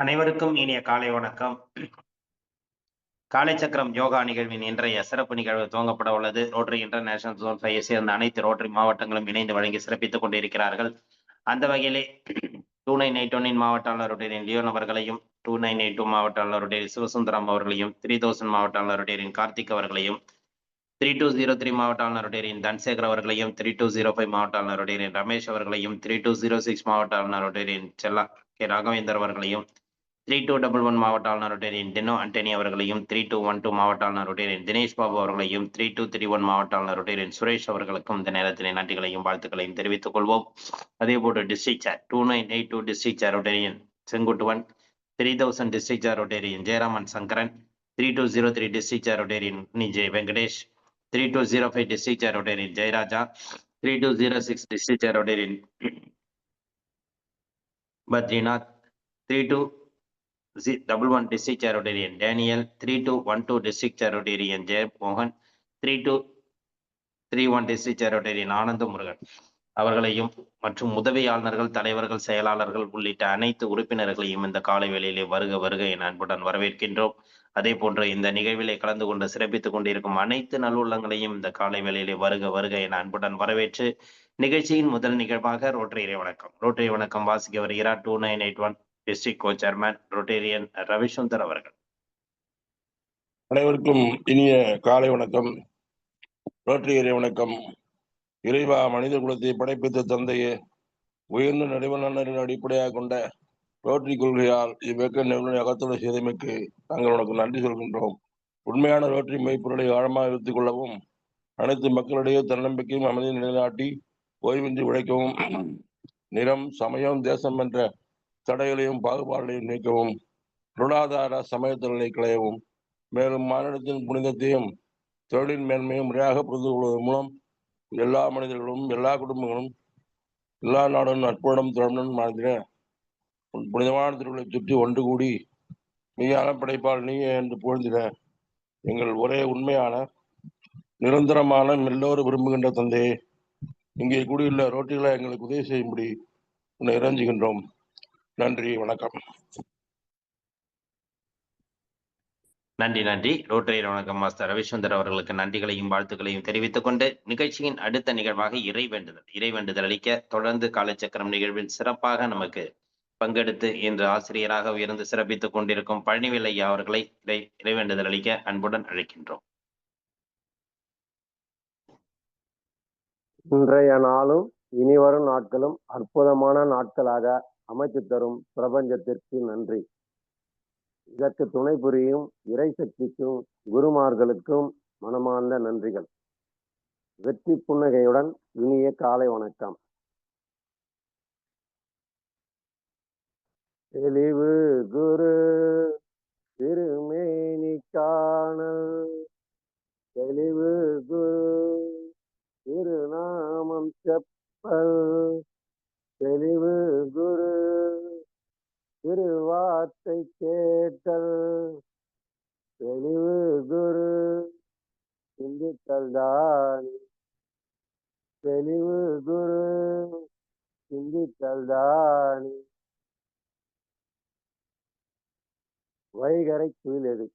அனைவருக்கும் இனிய காலை வணக்கம். காலை சக்கரம் யோகா நிகழ்வின் இன்றைய சிறப்பு நிகழ்வு துவங்கப்பட உள்ளது. ரோட்டரி இன்டர்நேஷனல் ஜோன் 5 சேர்ந்த அனைத்து ரோட்டரி மாவட்டங்களும் இணைந்து வழங்கி சிறப்பித்துக் கொண்டிருக்கிறார்கள். அந்த வகையிலே 2981 மாவட்ட ஆளுநருடைய லியோன் அவர்களையும், 2982 மாவட்ட ஆளுநருடைய சிவசுந்தரம் அவர்களையும், 3000 மாவட்ட ஆளுநருடைய கார்த்திக் அவர்களையும், 3203 மாவட்ட ஆளுநருடைய தன்சேகர் அவர்களையும், 3205 மாவட்ட ஆளுநருடைய ரமேஷ் அவர்களையும், 3206 மாவட்ட ஆளுநருடைய செல்லா கே ராகவேந்தர் அவர்களையும், 3211 மாவட்ட ஆளுநருடைய டினோ அண்டனி அவர்களையும், 3212 மாவட்ட ஆளுநருடைய தினேஷ் பாபு அவர்களையும், 3231 மாவட்ட ஆளுநருடைய சுரேஷ் அவர்களுக்கும் இந்த நேரத்திலே நன்றிகளையும் வாழ்த்துக்களையும் தெரிவித்துக் கொள்வோம். அதே போன்று டிஸ்ட்ரிக்ட் சேர் 2982 டிஸ்ட்ரிக்ட் சேருடைய செங்குட்டுவன், 3000 டிஸ்ட்ரிக்ட் சேருடைய ஜெயராமன் சங்கரன், 3203 டிஸ்ட்ரிக்ட் சேருடைய ஜெய் வெங்கடேஷ், 3205 டிஸ்ட்ரிக்ட் சேருடைய ஜெயராஜா, 3206 டிஸ்ட்ரிக்ட் சேருடைய பத்ரிநாத், 3211 டிஸ்ட்ரிக்ட் சேருடைய டேனியல், 3212 டிஸ்ட்ரிக்ட் சேருடைய ஜெயமோகன், 3231 டிஸ்ட்ரிக்ட் சேருடைய ஆனந்த முருகன் அவர்களையும் மற்றும் உதவி ஆளுநர்கள், தலைவர்கள், செயலாளர்கள் உள்ளிட்ட அனைத்து உறுப்பினர்களையும் இந்த காலை வேளையிலே வருக வருக என அன்புடன் வரவேற்கின்றோம். அதே போன்று இந்த நிகழ்விலே கலந்து கொண்டு சிறப்பித்துக் கொண்டிருக்கும் அனைத்து நல்லுள்ளங்களையும் இந்த காலை வேளையிலே வருக வருக என அன்புடன் வரவேற்று நிகழ்ச்சியின் முதல் நிகழ்வாக ரோட்டரி வணக்கம். ரோட்டரி வணக்கம் வாசிக்க வருகிறார் 2981 டிஸ்ட்ரிக்ட் கோ சேர்மன் ரொட்டேரியன் ரவிசுந்தர் அவர்கள். அனைவருக்கும் இனிய காலை வணக்கம். ரோட்டரி வணக்கம். இறைவா, மனித குலத்தை படைப்பித்த தந்தையே, உயர்ந்த நடைவண்ணரின் அடிப்படையாக கொண்ட ரோட்டரி கொள்கையால் இவ்வியக்க நிறுவன அகத்துறை செய்தமைக்கு நாங்கள் உனக்கு நன்றி சொல்கின்றோம். உண்மையான ரோட்டரி மெய்ப்பொருளை ஆழமாக வைத்துக் கொள்ளவும், அனைத்து மக்களிடையே தன்னம்பிக்கையும் அமைதியை நிலைநாட்டி ஓய்வின்றி உழைக்கவும், நிறம், சமயம், தேசம் என்ற தடைகளையும் பாகுபாடுகளையும் நீக்கவும், பொருளாதார சமயத்தொழிலை களையவும், மேலும் மாநிலத்தின் புனிதத்தையும் தொழிலின் மேன்மையும் முறையாக புரிந்து கொள்வதன் மூலம் எல்லா மனிதர்களும், எல்லா குடும்பங்களும், எல்லா நாடும் நட்புடன் தொடர்புடன் வாழ்ந்திட புனிதமான திருவிழை சுற்றி ஒன்று கூடி மெய்யான படைப்பால் நீயே என்று புகழ்ந்திட எங்கள் ஒரே உண்மையான நிரந்தரமான எல்லோரும் விரும்புகின்ற தந்தையே, இங்கே கூடியுள்ள ரோட்டிகளை எங்களுக்கு உதவி செய்யும்படி உன்னை இறைஞ்சுகின்றோம். நன்றி, வணக்கம். நன்றி. ரோட்டரி வணக்கம் மாஸ்டர் ரவிசுந்தர் அவர்களுக்கு நன்றிகளையும் வாழ்த்துக்களையும் தெரிவித்துக் கொண்டு நிகழ்ச்சியின் அடுத்த நிகழ்வாக இறைவேண்டுதல் அளிக்க தொடர்ந்து காலச்சக்கரம் நிகழ்வில் சிறப்பாக நமக்கு பங்கெடுத்து இன்று ஆசிரியராக உயர்ந்து சிறப்பித்துக் கொண்டிருக்கும் பழனிவேல் ஐயா அவர்களை இறைவேண்டுதல் அளிக்க அன்புடன் அழைக்கின்றோம். இன்றைய நாளும் இனிவரும் நாட்களும் அற்புதமான நாட்களாக அமைத்து தரும் பிரபஞ்சத்திற்கு நன்றி. இதற்கு துணை புரியும் இறை சக்திக்கும் குருமார்களுக்கும் மனமார்ந்த நன்றிகள். வெற்றி புன்னகையுடன் இனிய காலை வணக்கம். தெளிவு குரு திருமேனி காணல், தெளிவு குரு திருநாமம் செப்பல், தெளிவு குரு திருவார்த்தை கேட்டல், தெளிவு குரு சிந்தித்தல் தானே, தெளிவு குரு சிந்தித்தல் தானே. வைகரை குயிலெது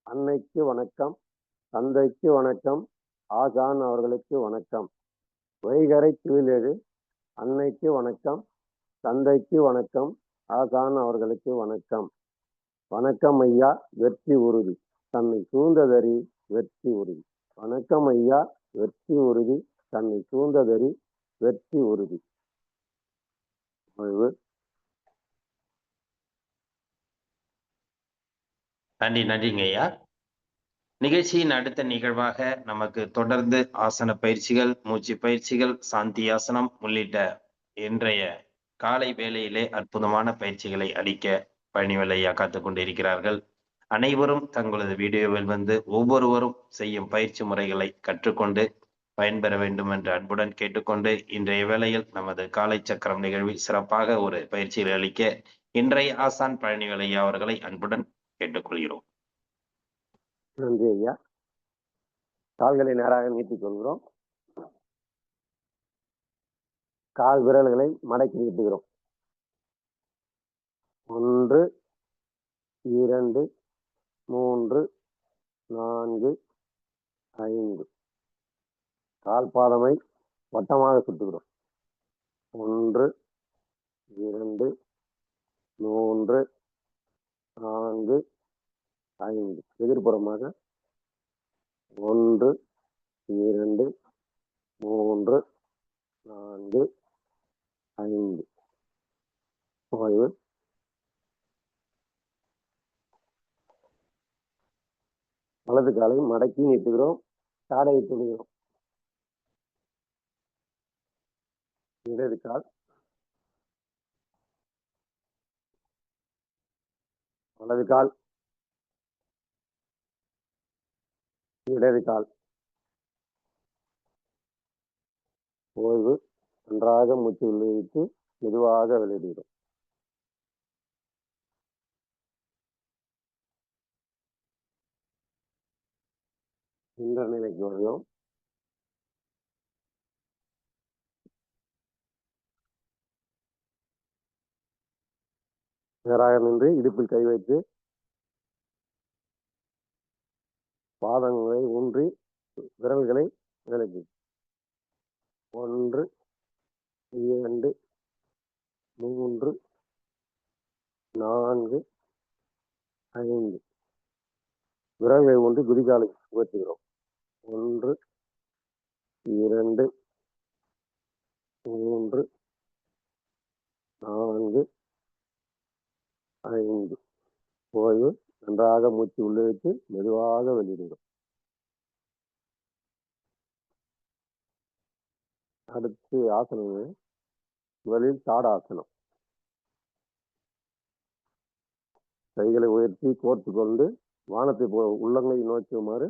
அன்னைக்கு வணக்கம், தந்தைக்கு வணக்கம், ஆசான் அவர்களுக்கு வணக்கம். வைகரை குயிலெது அன்னைக்கு வணக்கம், தந்தைக்கு வணக்கம், ஆசான் அவர்களுக்கு வணக்கம். வணக்கம் ஐயா, வெற்றி உறுதி, தன்னை சூழ்ந்ததறி வெற்றி உறுதி. வணக்கம் ஐயா, வெற்றி உறுதி, தன்னை சூழ்ந்ததறி வெற்றி உறுதி. நன்றிங்க ஐயா. நிகழ்ச்சியின் அடுத்த நிகழ்வாக நமக்கு தொடர்ந்து ஆசன பயிற்சிகள், மூச்சு பயிற்சிகள், சாந்தி ஆசனம் உள்ளிட்ட இன்றைய காலை வேளையிலே அற்புதமான பயிற்சிகளை அளிக்க பழனிவேல் ஐயா காத்துக் கொண்டிருக்கிறார்கள். அனைவரும் தங்களது வீடியோவில் வந்து ஒவ்வொருவரும் செய்யும் பயிற்சி முறைகளை கற்றுக்கொண்டு பயன்பெற வேண்டும் என்று அன்புடன் கேட்டுக்கொண்டு இன்றைய வேளையில் நமது காலை சக்கரம் நிகழ்வில் சிறப்பாக ஒரு பயிற்சிகளை அளிக்க இன்றைய ஆசான் பழனிவேல் ஐயா அவர்களை அன்புடன் கேட்டுக்கொள்கிறோம். நன்றி ஐயா. கால்களை நேராக நீட்டிக் கொள்கிறோம். கால் விரல்களை மடக்கி நீட்டுகிறோம். 1 2 3 4 5. கால்பாதமை வட்டமாக சுட்டுகிறோம். 1 2 3 4 5. எதிர்ப்புறமாக 1 2 3 4 5. ஓய்வு. வலது காலை மடக்கி நீட்டுகிறோம். தாடையை துணிகிறோம். இடது கால் வலது கால் இடது கால். ஓய்வு. நன்றாக மூச்சு உள்ளிழுத்து மெதுவாக வெளியிடுகிறோம். இந்த நிலைக்கு வருகிறோம். நேராக நின்று இடுப்பில் கை வைத்து பாதங்களை ஊன்றி விரல்களை விலக்கி 1 2 3 4 5. விரல்களை ஊன்றி குதிகாலை உயர்த்துகிறோம். 1 2 3 4 5. ஓய்வு. நன்றாக மூச்சு உள்ளிழுத்து மெதுவாக வெளியிடுகிறோம். அடுத்து ஆசனம் முதலில் தாடாசனம். கைகளை உயர்த்தி கோர்த்து கொண்டு வானத்தை உள்ளங்கை நோக்குமாறு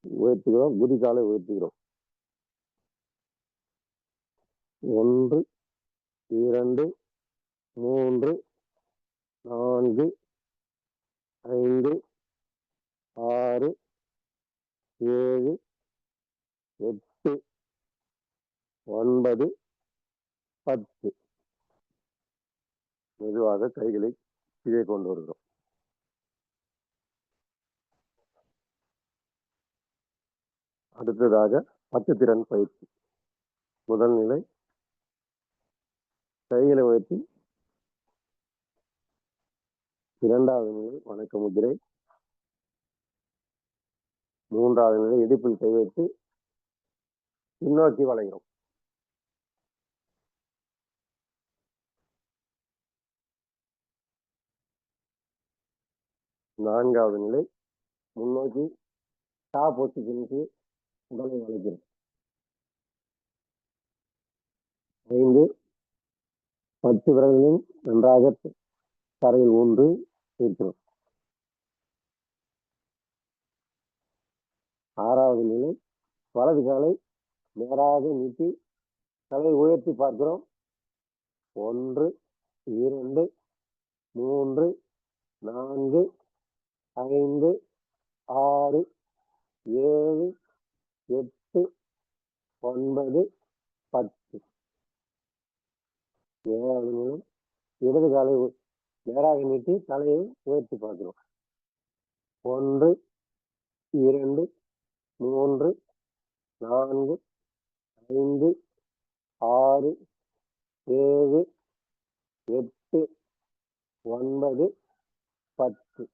உயர்த்துகிறோம். குதிகாலை உயர்த்துகிறோம். 1 2 3 4 5 6 7 8 9 10. மெதுவாக கைகளை கீழே கொண்டு வருகிறோம். அடுத்ததாக 10 திறன் பயிற்சி. முதல் நிலை கைகளை உயர்த்தி. இரண்டாவது நிலை வணக்க முதிரை. மூன்றாவது நிலை இடுப்பில் கை வைத்து பின்னோக்கி வளைகிறோம். நான்காவது நிலை முன்னோக்கி டா பொசிஷனுக்கு உடலை வளைக்கிறோம். 5 10 விரல்களும் நன்றாக தரையில் ஊன்று இருக்கிறோம். ஆறாவது நிலை வலது காலை நேராக நீட்டி தலையை உயர்த்தி பார்க்கிறோம். 1 2 3 4 5 6 7 8 9 10. ஏழாவது நிலை இடது காலை நேராக நீட்டி தலையை உயர்த்தி பார்க்கிறோம். 1 2 3 4 5 6 7 8 9 10.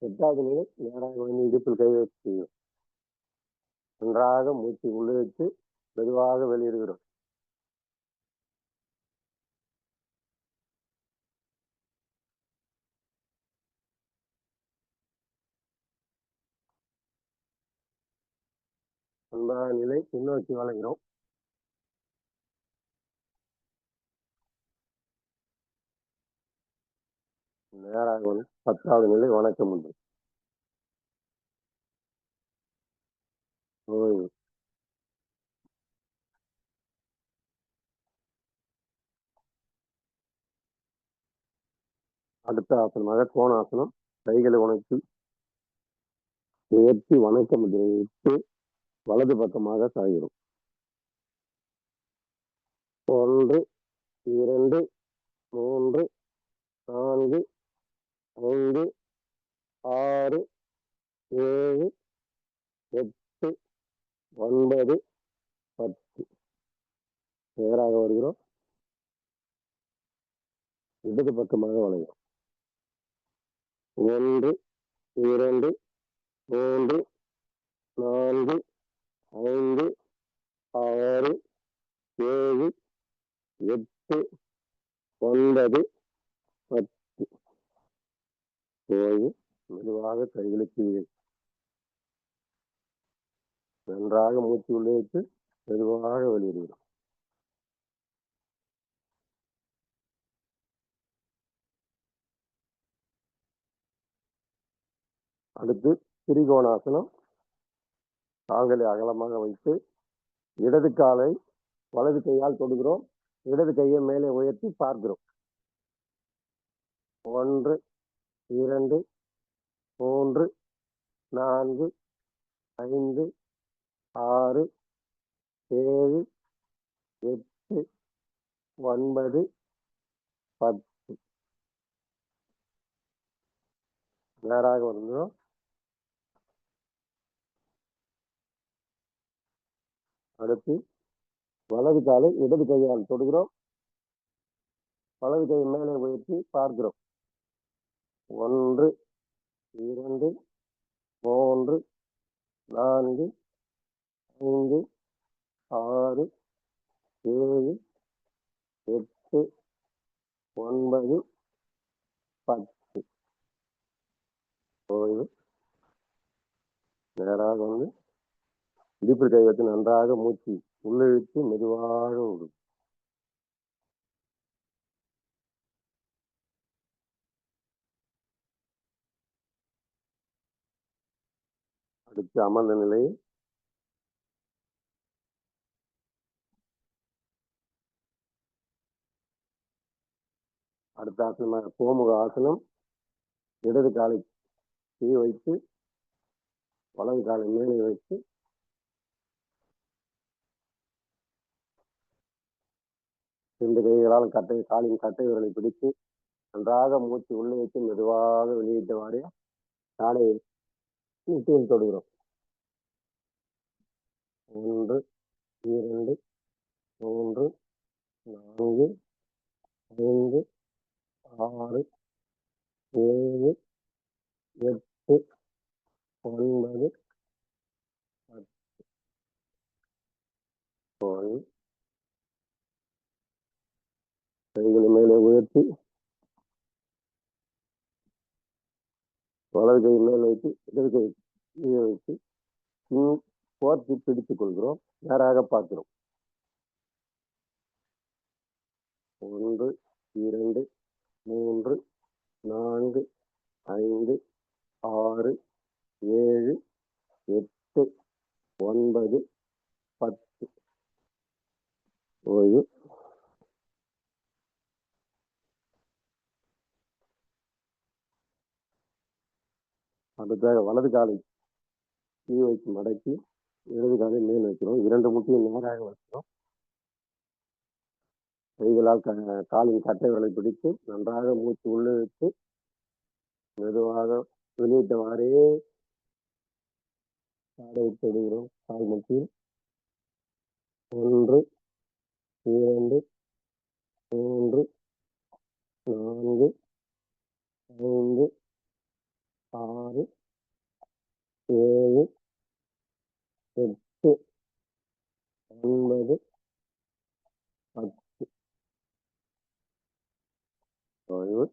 எட்டாவது நிலை நேராக வந்து இடுப்பில் கை வைத்து நன்றாக மூச்சு உள்ளிழுத்து மெதுவாக வெளியிடுகிறோம். ஒன்பதாவது நிலை பின்னோக்கி வளைகிறோம். நேராக வந்து 10வது நிலை வணக்கம் உண்டு. ஓய்வு. அடுத்த ஆசனமாக கோணாசனம். கைகளை உணர்த்தி உயர்த்தி வணக்க முதிரையை இட்டு வலது பக்கமாக சாகிறோம். 1 2 3 4, 5, 6, 7, 8, 9, 10. நேராக வருகிறோம். இடது பக்கமாக வளைகிறோம். 1, 2, 3, 4, 5, 6, 7, 8, 9, 10. போய் மெதுவாக கைகளை கீழே நன்றாக மூச்சு உள்ளே விட்டு மெதுவாக வெளியிடுகிறோம். அடுத்து திரிகோணாசனம். கால்களை அகலமாக வைத்து இடது காலை வலது கையால் தொடுகிறோம். இடது கையை மேலே உயர்த்தி பார்க்கிறோம். 1, 2, 3, 4, 5, 6, 7, 8, 9, 10. நேராக வருகிறோம். அடுத்து வலது காலை இடது கையால் தொடுகிறோம். வலது கையை மேலே உயர்த்தி பார்க்கிறோம். 1, 2, 3, 4, 5, 6, 7, 8, 9, 10. ஓய்வு. நேராக வந்து இடுப்பில் கை வைத்து நன்றாக மூச்சு உள்ளிழுத்து மெதுவாக விடும். அடுத்து அமர்ந்த நிலை. அடுத்த ஆசனமாக கோமுக ஆசனம். இடது காலை கீழ் வைத்து வலது காலை மேலே வைத்து ரெண்டு கைகளால் காலின் கட்டை விரலை பிடித்து நன்றாக மூச்சு உள்ளே வைத்து மெதுவாக வெளியிட்டவாறு காலையை முட்டியில் தொடுகிறோம். 1, 2, 3, 4, 5, 6, 7, 8, 9, 10. கைகளை மேலே உயர்த்தி வலது கை மேல் வைத்து இடது கை கீழே வைத்து கோர்த்து பிடித்துக் கொள்கிறோம். நேராக பார்க்கிறோம். 1, 2, 3, 4, 5, 6, 7, 8, 9, 10. ஓய்வு. அடுத்தாக வலது காலை கீழ் வைத்து மடக்கி இடது காலை மேல் வைக்கிறோம். 2 முட்டியும் நேராக வைக்கிறோம். கைகளால் காலின் கட்டை விரலை பிடித்து நன்றாக மூச்சு உள்ளே வைத்து மெதுவாக வெளியிட்டவாறே காலை தொடுகிறோம். கால் முட்டியில் 1, 2, 3, 4, 5, 6, 7, 8, 9, 10. ஓய்வு.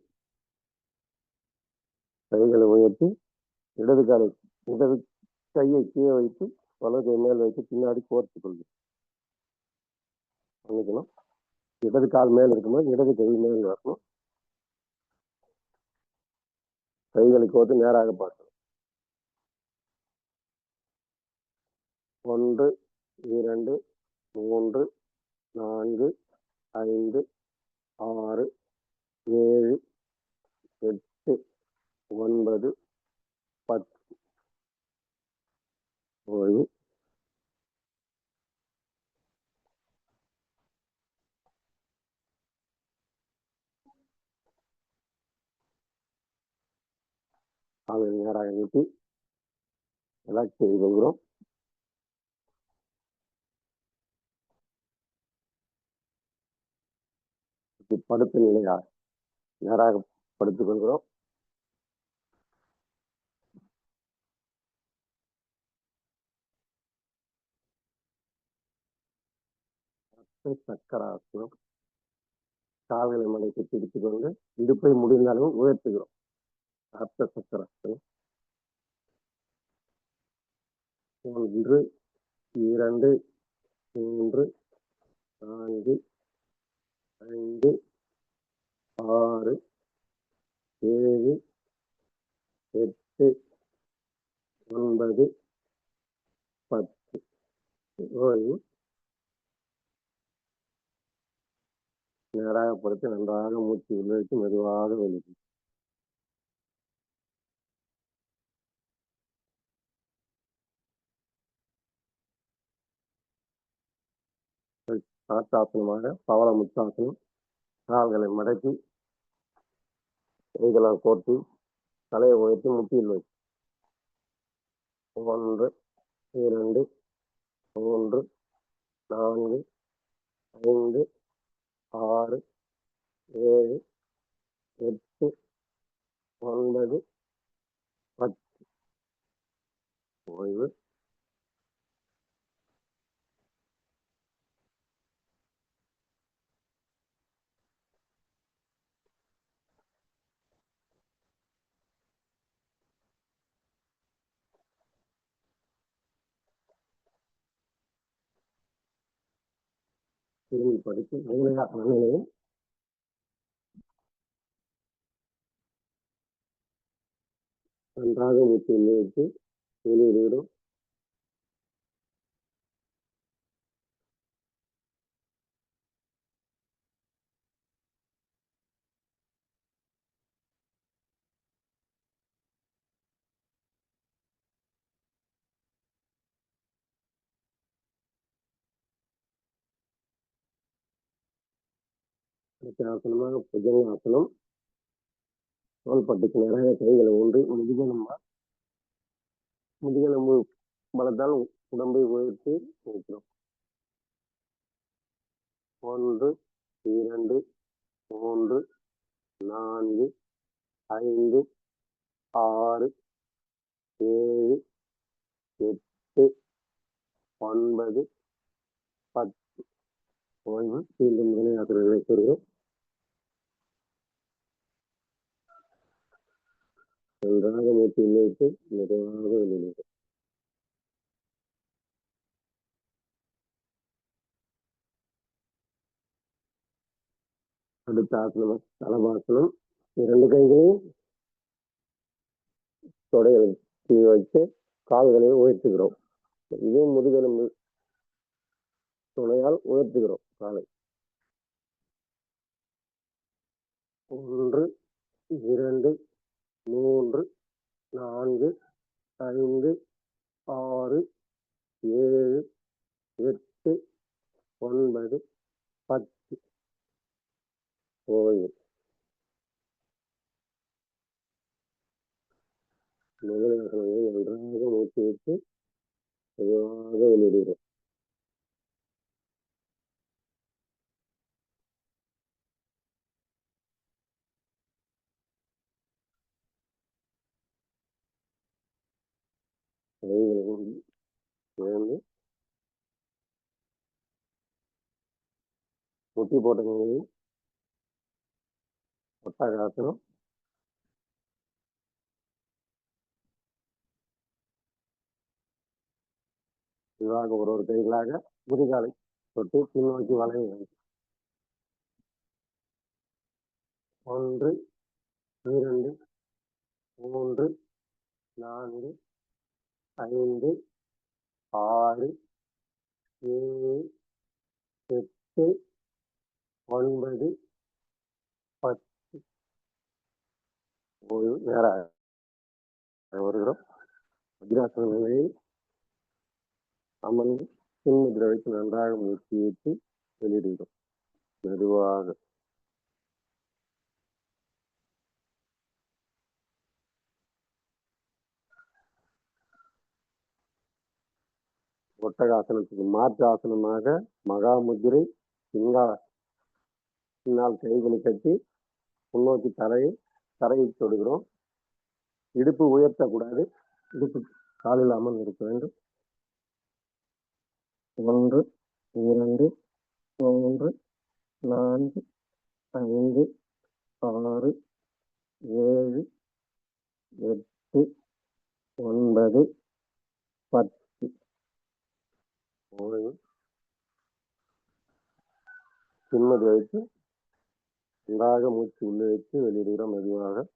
கைகளை உயர்த்தி இடது கையை கீழே வைத்து வலது கை மேல் வைத்து பின்னாடி கோர்த்து கொள்கிறோம். பண்ணிக்கணும். இடது கால் மேல் இருக்கும்போது இடது கை மேல் வரணும். கைகளை கோர்த்து நேராக பார்க்கணும். 1, 2, 3, 4, 5, 6, 7, 8, 9, 10. ஓய்வு. கால்களை நேராக நீட்டி ரிலாக்ஸ் செய்து கொள்கிறோம். படுத்த நிலையாக நேராக படுத்துக் கொள்கிறோம். சக்கராசனம். கால்களை மடக்கி பிடித்துக் கொண்டு இடுப்பை முடிந்த அளவு உயர்த்துகிறோம். அர்த்த சக்கராசனம். 1 2 3 4 5 6 7 8 9 10. ஓய்வு. நேராக படுத்து நன்றாக மூச்சு உள்ளிழுத்து மெதுவாக வெளியிடும். ஆத்தாசனமாக பவள முத்தாசனம். கால்களை மடக்கி கைகளை கோர்த்து தலையை உயர்த்தி முட்டியில் வைக்கும். 1 2 3 4 5 6 7 8 9 10. ஓய்வு. திரும்பி படுத்து நிலையும் நன்றாக மூச்சு உள்ளிழுத்து வெளியிடுகிறோம். ஆசனமாக புஜங்காசனம். தோள்பட்டுக்கு நிறைய கைகளை ஒன்று முதுகெலும்பு பலத்தால் உடம்பை உயர்த்தி வைக்கிறோம். 1 2 3 4 5 6 7 8 9 10. ஓய்வு. மீண்டும் வினையாற்றலை பெறுகிறோம். நன்றாக மூச்சு உள்ளிட்டு மெதுவாக வெளியிடுகிறோம். அடுத்த ஆசனம் தலபாசனம். 2 கைகளையும் தொடைகளை கீழ் வைத்து கால்களை உயர்த்துகிறோம். இதுவும் முதுகெலும்பு துணையால் உயர்த்துகிறோம் காலை. 1 2 3 4 5 6 7 8 9 10. ஓய்வு. முதலாசனங்களை நன்றாக மூச்சு விட்டு மெதுவாக வெளியிடுகிறோம். சேர்ந்து முட்டி போட்ட நிலையில் ஒட்டகாசனம். இவ்வாறு ஒரு கைகளாக முதுகாலை தொட்டு பின்னோக்கி வளைய 1 2 3 4 5 6 7 8 9 10. ஓய்வு. நேராக வருகிறோம். வஜ்ராசன நிலையில் அமர்ந்து பின்முதிரை வைத்து நன்றாக மூச்சு விட்டு வெளியிடுகிறோம். மெதுவாக ஒட்டகாசனத்துக்கு மாற்று ஆசனமாக மகாமுத்திரை பின்னால் கைகளை கட்டி முன்னோக்கி தரையை தொடுகிறோம். இடுப்பு உயர்த்தக்கூடாது. இடுப்பு காலில் அமர்ந்து இருக்க வேண்டும். 1 2 3 4 5 6 7 8 9 10. பின்மதி வைத்து நன்றாக மூச்சு உள்ளே வைத்து வெளியிடுகிறோம் மெதுவாக.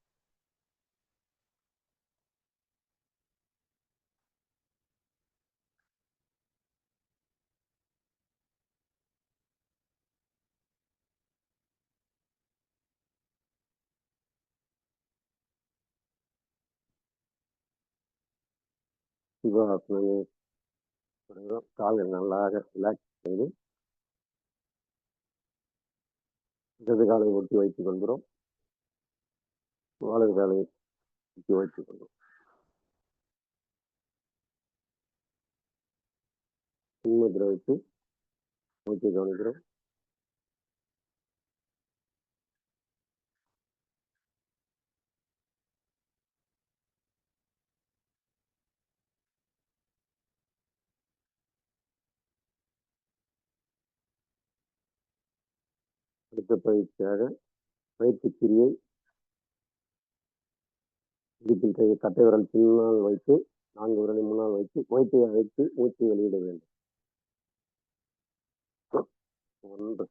சிவாசனமே தொடங்குகிறோம். கால்கள் நல்லாக ரிலாக்ஸ் செய்து இடது காலை ஒட்டி வைத்துக் கொள்கிறோம். வலது காலை ஒட்டி வைத்துக் கொள்கிறோம். பின்முதிரை வைத்து மூச்சை கவனிக்கிறோம். அடுத்த பயிற்சியாக வயிற்றுக்கிரியை இடுப்பில் கட்டை விரல் பின்னால் வைத்து 4 விரலை முன்னால் வைத்து வயிற்றை அழைத்து மூச்சை வெளியிட வேண்டும். 1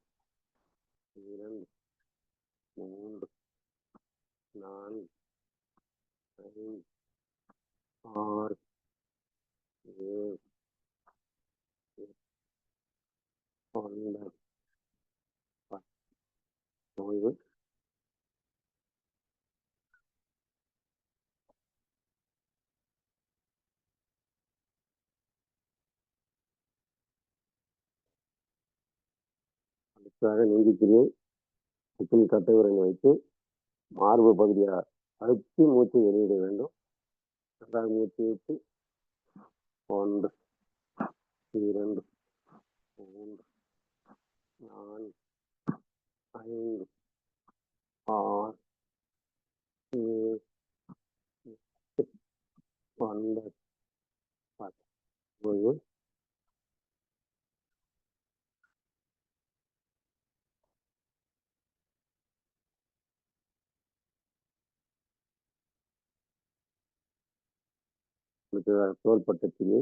2 3 4 5 6 7 8 9 10. அடுத்ததாக நீதிக்கிரியை முட்டில் கட்டை விரலை வைத்து மார்பு பகுதியை அழுத்தி மூச்சை வெளியிட வேண்டும். நன்றாக மூச்சு வைத்து 1 2 3 4 5 6 7 8 9 10. தோள்பட்டத்திலே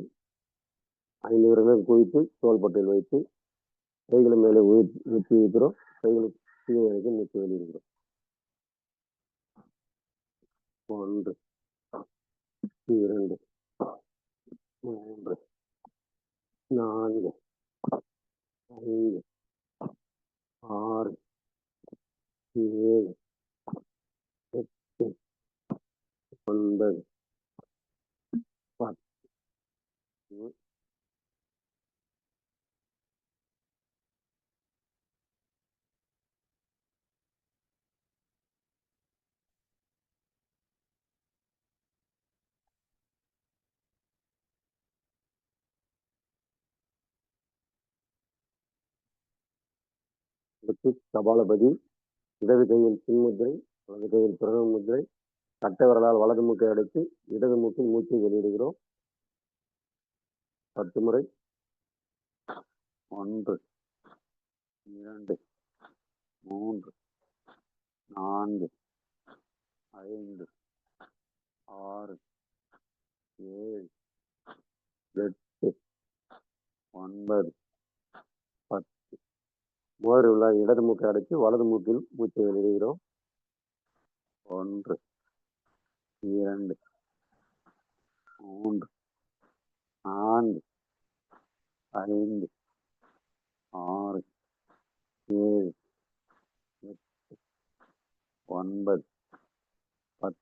5 விரல்கள் குவித்து தோள்பட்டையில் வைத்து கைகளை மேலே ஊற்றி வைக்கிறோம். கைகளை கீழே வரைக்கும் மூச்சு வெளியிடுகிறோம். 1 2 3 4 5 6 7 8 9 10. அடுத்து கபாலபதி. இடது கையில் பின்முத்திரை, வலது கையில் பிரணவ முத்திரை. கட்டை விரலால் வலது மூக்கை அடைத்து இடது மூக்கில் மூச்சை வெளியிடுகிறோம். 10 முறை. 1 2 3 4 5 6 7 8 9 10. முதலில் உள்ள இடது மூக்கை அடைத்து வலது மூக்கில் மூச்சை வெளியிடுகிறோம். 1 2 3 4 5 6 7 8 9 10.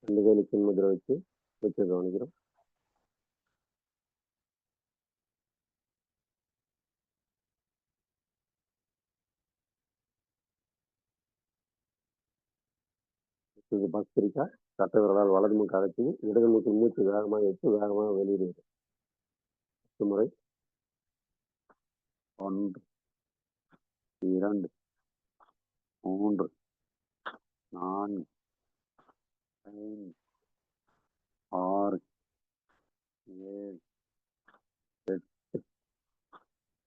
2 கையில் பின்முதிரை வச்சு மூச்சை கவனிக்கிறோம். இது பஸ்திரிக்கா கட்டை விரலால் வலது மூக்கு அடைச்சி இடது மூக்கில் மூச்சு வேகமாக எடுத்து வேகமாக வெளியிடுவது. 10 முறை. 1 2 3 4 5 6 7 8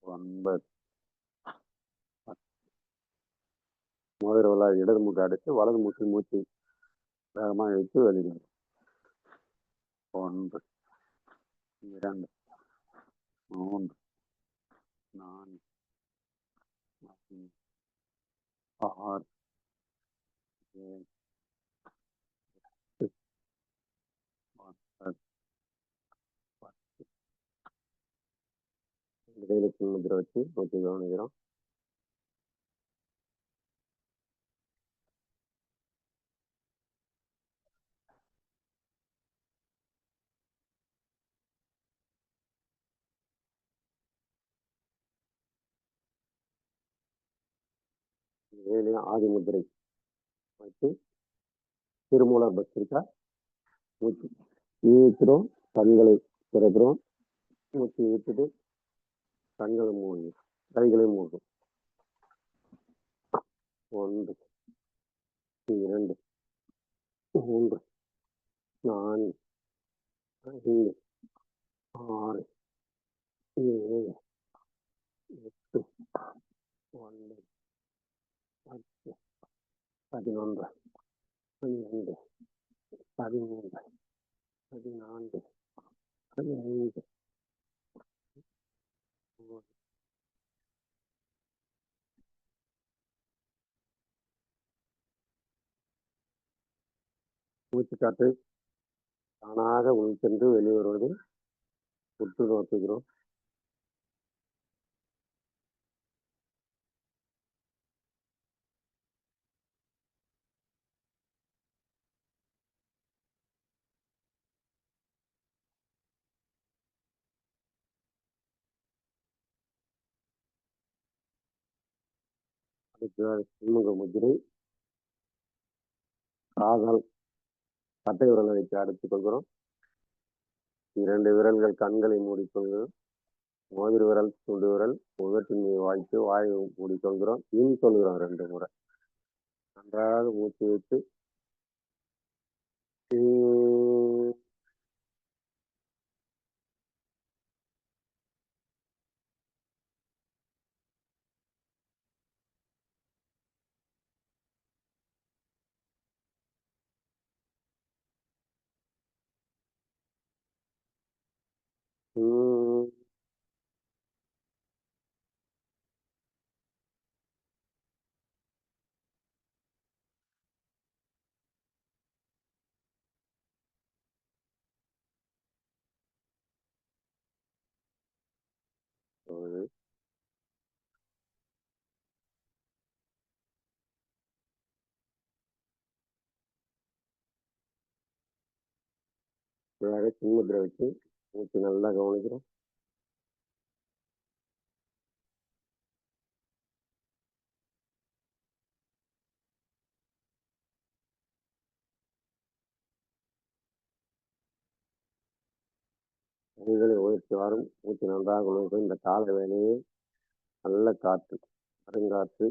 9 மோதிர விரலால் இடது மூக்கு அடைத்து வலது மூக்கில் மூச்சு வேகமாக எடுத்து வெளியிடுவது. 1 2 3 4 5 6 7 8 9 10. கையில முதிரை வச்சு மூச்சு கவனிக்கிறோம். வேலையும் ஆதி முதிரை வச்சு திருமூலர் பஸ்திரிக்கா மூச்சு இழுக்கிறோம், கண்களை திறக்கிறோம், மூச்சு இழுத்துட்டு கண்களை மூடி கைகளை மூடும். 1 2 3 4 5 6 7 8 9 10 11 12 13 14 15 மூச்சுக்காற்று தானாக உள் சென்று வெளிவருவது உற்று நோக்குகிறோம். அடுத்ததாக சின்முக முதிரை காதல் கட்டை விரலை வைத்து அடைத்துக் கொள்கிறோம். 2 விரல்கள் கண்களை மூடிக்கொள்கிறோம். மோதிர விரல் சுண்டு விரல் முகத்தின் மீது வாய்த்து வாயை மூடிக்கொள்கிறோம். இன் சொல்கிறோம் 2 முறை. நன்றாக மூச்சு வைத்து சின்முதிரை வச்சு மூச்சு நல்லா கவனிக்கிறோம். கைகளை உயர்த்தி வரும் மூச்சு நன்றாக உணர்ந்து இந்த கால வேலையை நல்ல காற்று அருங்காற்று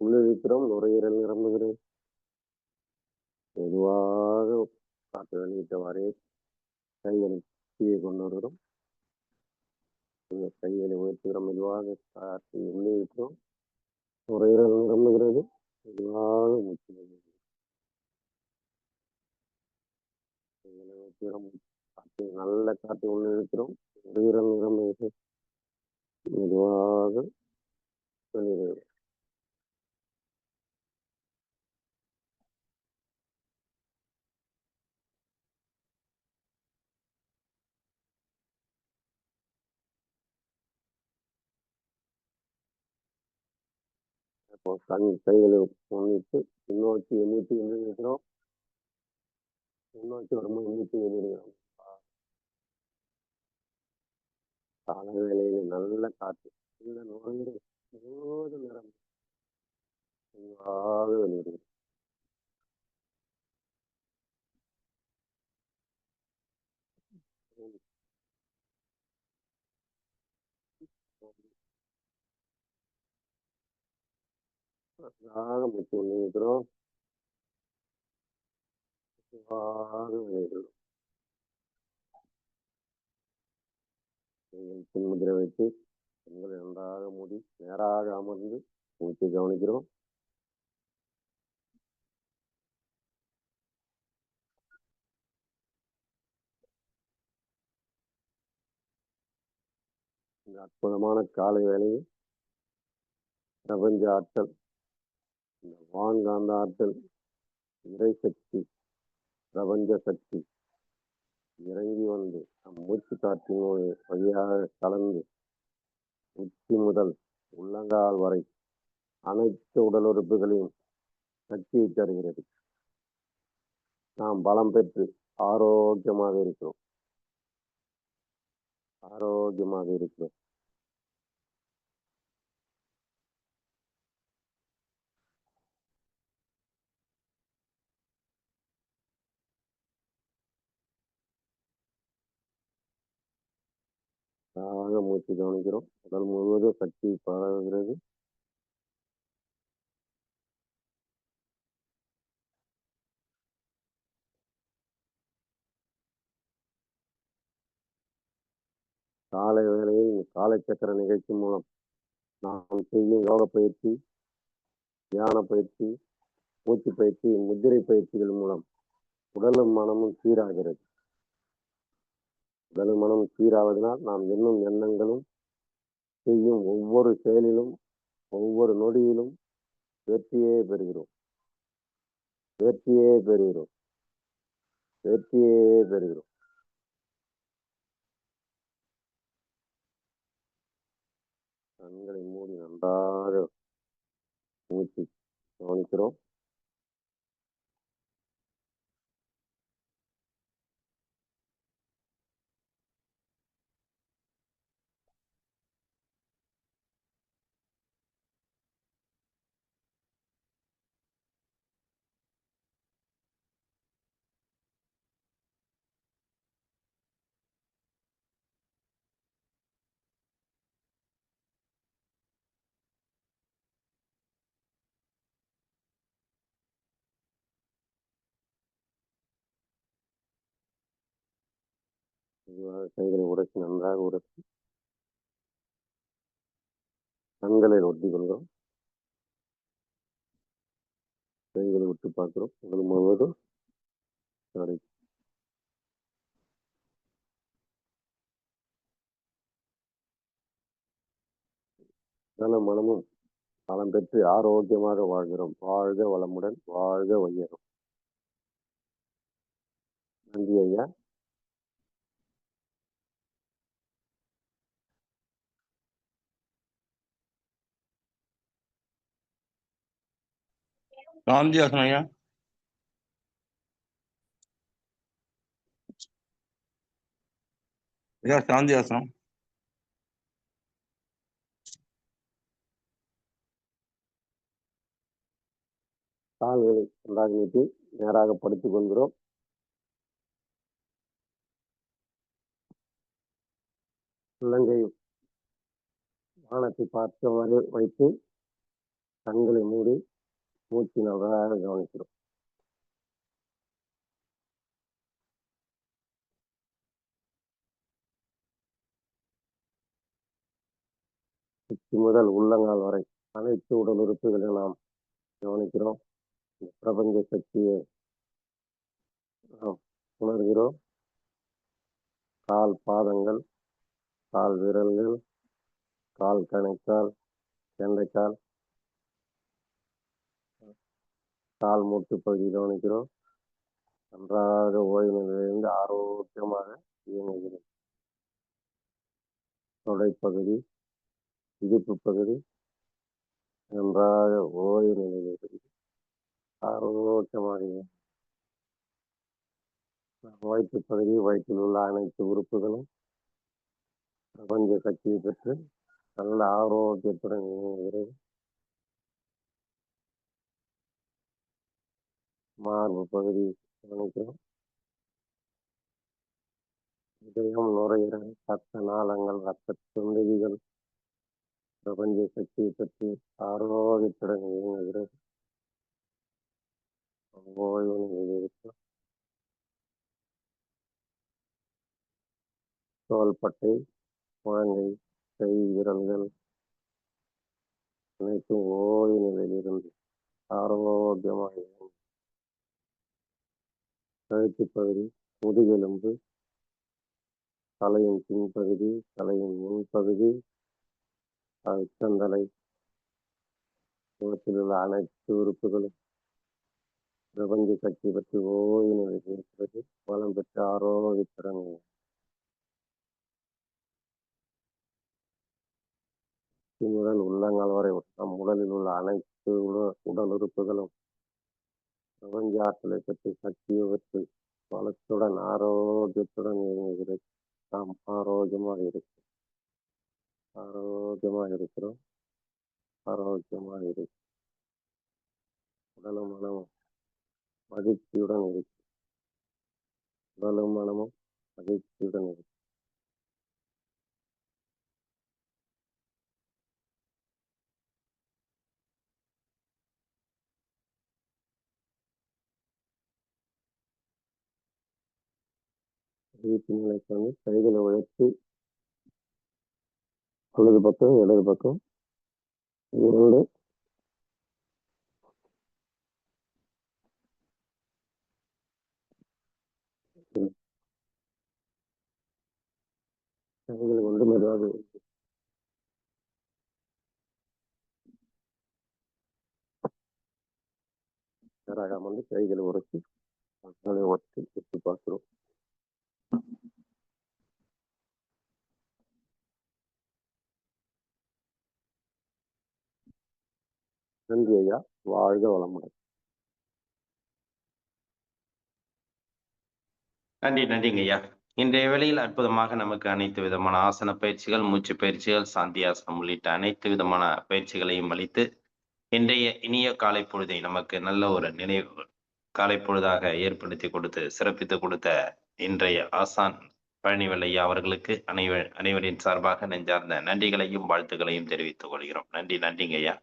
உள்ளிருக்கிறோம். நுரையீரல் நிரம்புகிறேன். மெதுவாக காற்று வெளியிட்டவாறே கைகளை கீழே கொண்டு வருகிறோம். கைகளை உயர்த்துகிறோம். மெதுவாக காற்று உள்ளிருக்கிறோம். நுரையீரல் நிரம்புகிறது. மெதுவாக மூச்சு காற்று நல்ல காற்று உள்ளிருக்கிறோம். நுரையீரல் நிரம்புகிறது. மெதுவாக வெளியிடுகிறோம். இப்போ கைகளை முன்னிட்டு பின்னோக்கி எண்ணிட்டு வெளியிடுகிறோம். முன்னோக்கி வரும்போது எண்ணிட்டு வெளியிடுகிறோம். கால வேலையில நல்ல காற்று இந்த நுரையீரல் முழுவதும் நிரம்பும். மெதுவாக வெளியிடுகிறோம். மெதுவாக மூச்சு உள்ளே இழுக்கிறோம். மெதுவாக வெளியிடுகிறோம். முதிரை வைத்து கண்களை நன்றாக மூடி நேராக அமர்ந்து மூச்சை கவனிக்கிறோம். இந்த அற்புதமான காலை வேளையில் பிரபஞ்ச ஆற்றல், இந்த வான்காந்த ஆற்றல், இறை சக்தி, பிரபஞ்ச சக்தி இறங்கி வந்து நம் மூச்சு காற்றின் வழியாக கலந்து உச்சி முதல் உள்ளங்கால் வரை அனைத்து உடல் உறுப்புகளையும் சக்தியை தருகிறது. நாம் பலம் பெற்று ஆரோக்கியமாக இருக்கிறோம். ஆரோக்கியமாக இருக்கிறோம். மூச்சு கவனிக்கிறோம். உடல் முழுவதும் சக்தி பரவுகிறது. காலை வேளையில் காலை சக்கர நிகழ்ச்சி மூலம் நாம் செய்யும் யோக பயிற்சி, தியான பயிற்சி, மூச்சு பயிற்சி, முத்திரை பயிற்சிகள் மூலம் உடலும் மனமும் சீராகிறது. உடலும் மனமும் சீராவதனால் நாம் எண்ணும் எண்ணங்களும் செய்யும் ஒவ்வொரு செயலிலும் ஒவ்வொரு நொடியிலும் வெற்றியே பெறுகிறோம். வெற்றியே பெறுகிறோம். வெற்றியே பெறுகிறோம். கண்களை மூடி நன்றாக மூச்சு கவனிக்கிறோம். கைகளை உடைச்சு நன்றாக உடைச்சு கண்களை ஒட்டி கொள்கிறோம். கைகளை விட்டு பார்க்கிறோம். உடல் முழுவதும் மனமும் பலம் பெற்று ஆரோக்கியமாக வாழ்கிறோம். வாழ்க வளமுடன், வாழ்க வையகம். நன்றி ஐயா. சாந்தியாசனம் ஐயா. ஐயா சாந்தியாசனம். கால்களை நன்றாக நீட்டி நேராக படுத்துக் கொள்கிறோம். உள்ளங்கை வானத்தை பார்த்தவாறு வைத்து கண்களை மூடி மூச்சு நன்றாக கவனிக்கிறோம். உச்சி முதல் உள்ளங்கால் வரை அனைத்து உடல் உறுப்புகளை நாம் கவனிக்கிறோம். பிரபஞ்ச சக்தியை நாம் உணர்கிறோம். கால் பாதங்கள், கால் விரல்கள், கால் கணைக்கால், கெண்டைக்கால், கால் மூட்டு பகுதி கவனிக்கிறோம். நன்றாக ஓய்வு நிலையிலிருந்து ஆரோக்கியமாக இயங்குகிறோம். தொடைப்பகுதி, இடுப்பு பகுதி நன்றாக ஓய்வு நிலையில் ஆரோக்கியமாக வயிற்று பகுதி, வயிற்றில் உள்ள அனைத்து உறுப்புகளும் பிரபஞ்ச சக்தியை பெற்று நல்ல ஆரோக்கியத்துடன் இயங்குகிறது. மார்பு பகுதி கவனிக்கிறோம். இதயம், நுரையீரல், ரத்த நாளங்கள், ரத்த தொண்டிகள் பிரபஞ்ச சக்தியை பற்றி ஆரோக்கியத்துடன் இயங்குகிறது. ஓய்வு நிலையில் இருக்கும். தோள்பட்டை, முழங்கை, கை, விரல்கள் அனைத்தும் ஓய்வு நிலையில் இருந்து ஆரோக்கியமாக இயங்கும். கழுத்து பகுதி, முதுகெலும்பு, தலையின் பின்பகுதி, தலையின் முன்பகுதி, உச்சந்தலை, முகத்தில் உள்ள அனைத்து உறுப்புகளும் பிரபஞ்ச சக்தி பற்றி ஓய்வு நிலையில் இருக்கிறது. வளம் பெற்ற ஆரோக்கியத்துடன் முதல் உள்ளங்கால் வரை நம் உடலில் உள்ள அனைத்து உடல் உறுப்புகளும் பிரபஞ்ச ஆற்றலை பற்றி சக்தியை பற்றி வளத்துடன் ஆரோக்கியத்துடன் இயங்குகிறது. நாம் ஆரோக்கியமாக இருக்கிறோம். உடலும் மனமும் மகிழ்ச்சியுடன் இருக்கு. நிலைக்கு வந்து கைகளை உயர்த்தி வலது பக்கம் இடது பக்கம் இரண்டு கைகளை கொண்டு மெதுவாக வந்து கைகளை உரைச்சி ஒட்டி சுற்றி பார்க்கிறோம். நன்றி ஐயா. வாழ்க வளமுடன். நன்றிங்க ஐயா. இன்றைய வேளையில் அற்புதமாக நமக்கு அனைத்து விதமான ஆசன பயிற்சிகள், மூச்சு பயிற்சிகள், சாந்தியாசனம் உள்ளிட்ட அனைத்து விதமான பயிற்சிகளையும் அளித்து இன்றைய இனிய காலை பொழுதை நமக்கு நல்ல ஒரு நினைவு காலை பொழுதாக ஏற்படுத்தி கொடுத்து சிறப்பித்து கொடுத்த இன்றைய ஆசான் பழனிவேல் ஐயா அவர்களுக்கு அனைவரின் சார்பாக நெஞ்சார்ந்த நன்றிகளையும் வாழ்த்துக்களையும் தெரிவித்துக் கொள்கிறோம். நன்றிங்க ஐயா.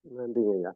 நன்றிங்க ஐயா.